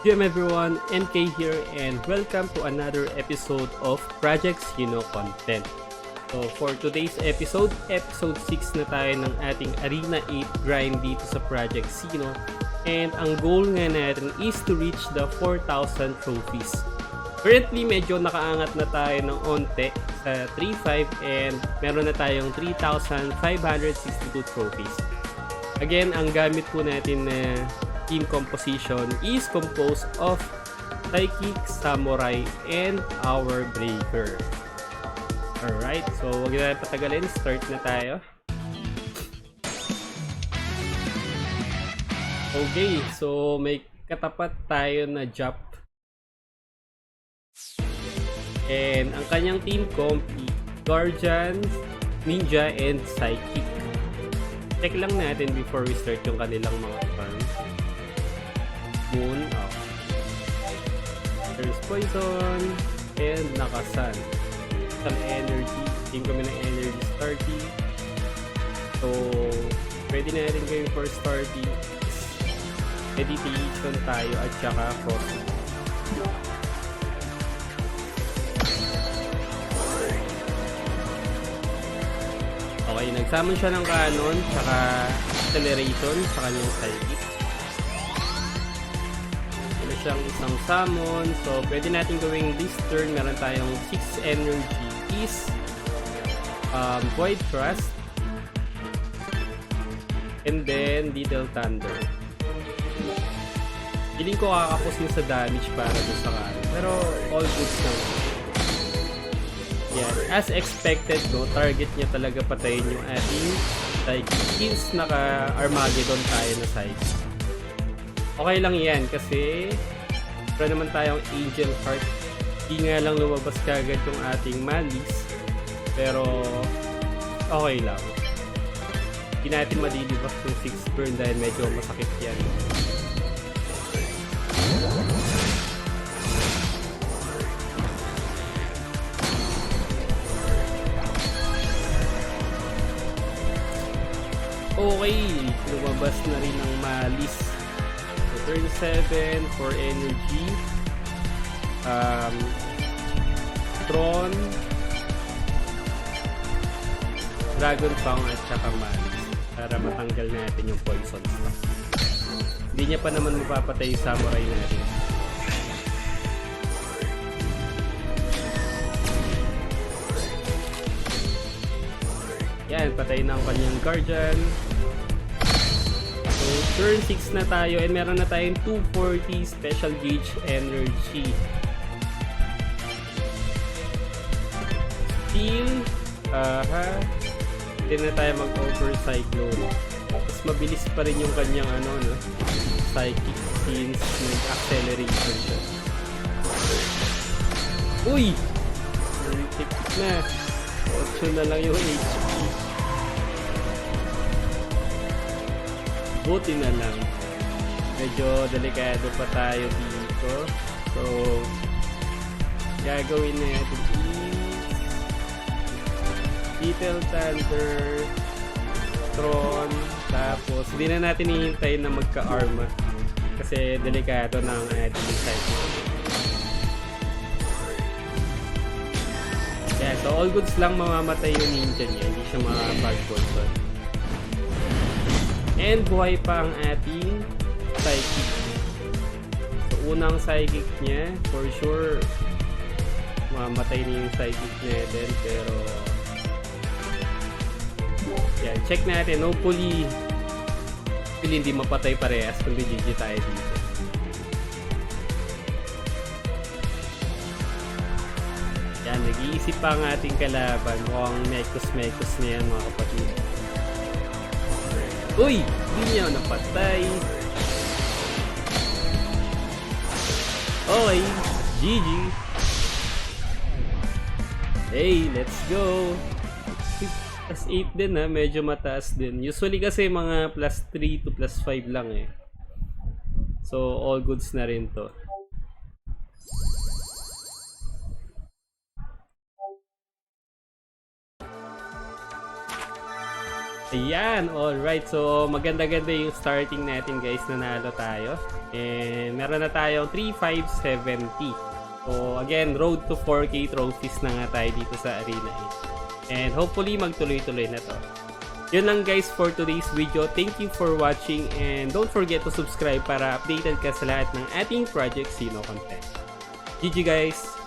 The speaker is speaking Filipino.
GM everyone, NK here and welcome to another episode of Project Sino Content. So for today's episode 6 na tayo ng ating Arena 8 grind dito sa Project Sino. And ang goal nga natin is to reach the 4,000 trophies. Currently medyo nakaangat na tayo ng onte sa 3.5 and meron na tayong 3,562 trophies. Again, ang gamit po natin na team composition is composed of Psychic, Samurai, and Hour Breaker. Alright, so huwag na patagalin, start na tayo. Okay, so may katapat tayo na Jap. And ang kanyang team comp is Guardians, Ninja, and Psychic. Check lang natin before we start yung kanilang mga farm. Moon up. There's Poison and Nakasan. Some energy. Team kami ng energy starting. So, pwede natin gawin for starting. Meditation tayo at saka crossing. Okay, nagsummon siya ng cannon, saka acceleration sa kanyang psychic. Wala siyang isang summon, so pwede natin gawing this turn. Meron tayong 6 energy is Void Trust and then Little Thunder. Feeling ko kakapos niya sa damage para doon sa kanan, pero all goods naman. Yan, as expected, no, target niya talaga patayin yung ating Psychic. Since naka-Armageddon tayo na Psychic. Okay lang yan kasi meron naman tayong Angel Heart. Hindi nga lang lumabas kagad yung ating Malice. Pero okay lang. Hindi natin madilibas yung 6 burn dahil medyo masakit yan. Okay, lumabas na rin ang Malice. So, turn 7 for energy. Tron, Dragon Fang at saka Malice para matanggal natin yung poison stock. Hindi niya pa naman mapapatay yung samurai natin. Yan, patay na ang kanyang Guardian. So, turn 6 na tayo and meron na tayong 240 special gauge energy. Steel, hindi na tayo mag-over cyclone. Mas mabilis pa rin yung kanyang psychic since nag-acceleration siya. Uy! Tip na. 8 na lang yung HP. Buti na lang. Medyo delikado pa tayo dito. So, gagawin natin Little Thunder, Tron, tapos hindi na natin hihintayin na magka-arma kasi delikado na ang ating cycle. Yeah, so all goods lang mamamatay yung ninja niya, hindi siya mga-bug poison. And buhay pa ang ating psychic. So unang psychic niya, for sure mamamatay na yung psychic natin, pero yan, check natin. Hopefully hindi mapatay parehas kung GG tayo dito. Yan, nag-iisip pa ang ating kalaban. Mukhang mekos-mekos na yan mga kapatid. Uy! Hindi niya napatay. Okay, GG. Hey, let's go. Plus 8 din medyo mataas din. Usually kasi mga plus 3 to plus 5 lang eh. So all goods na rin to. Ayan. Ayan, alright. So, maganda-ganda yung starting natin guys. Nanalo tayo. And meron na tayong 3,570. So, again, road to 4K trophies na nga tayo dito sa Arena 8. And hopefully, magtuloy-tuloy na to. Yun lang guys for today's video. Thank you for watching and don't forget to subscribe para updated ka sa lahat ng ating Project Sino content. GG guys!